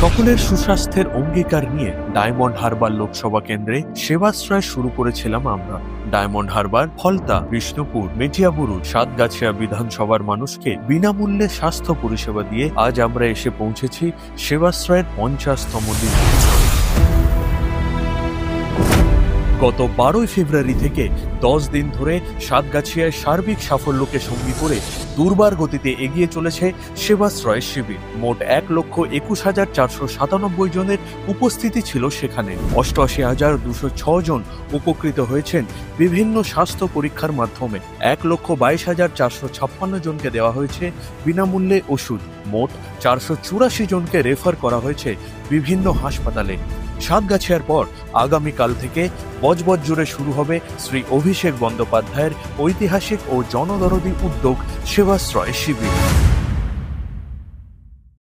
সকলের সুস্বাস্থ্যের অঙ্গীকার নিয়ে ডায়মন্ড হারবার লোকসভা কেন্দ্রে সেবাশ্রয় শুরু করেছিলাম আমরা। ডায়মন্ড হারবার, ফলতা, বিষ্ণুপুর, মেটিয়াবুরুজ, সাতগাছিয়া বিধানসভার মানুষকে বিনামূল্যে স্বাস্থ্য পরিষেবা দিয়ে আজ আমরা এসে পৌঁছেছি সেবাশ্রয়ের 50তম দিন। গত 12 ফেব্রুয়ারি থেকে 10 দিন ধরে সাতগাছিয়ায় সার্বিক সাফল্যকে সঙ্গী করে দুর্বার গতিতে এগিয়ে চলেছে সেবাশ্রয় শিবির। মোট 1,21,497 জনের উপস্থিতি ছিল সেখানে। 88,206 জন উপকৃত হয়েছেন বিভিন্ন স্বাস্থ্য পরীক্ষার মাধ্যমে। 1,22,456 জনকে দেওয়া হয়েছে বিনামূল্যে ওষুধ। মোট 484 জনকে রেফার করা হয়েছে বিভিন্ন হাসপাতালে। সাতগাছিয়ার পর আগামীকাল থেকে বজবজ জুড়ে শুরু হবে শ্রী অভিষেক বন্দ্যোপাধ্যায়ের ঐতিহাসিক ও জনদরদী উদ্যোগ সেবাশ্রয় শিবির।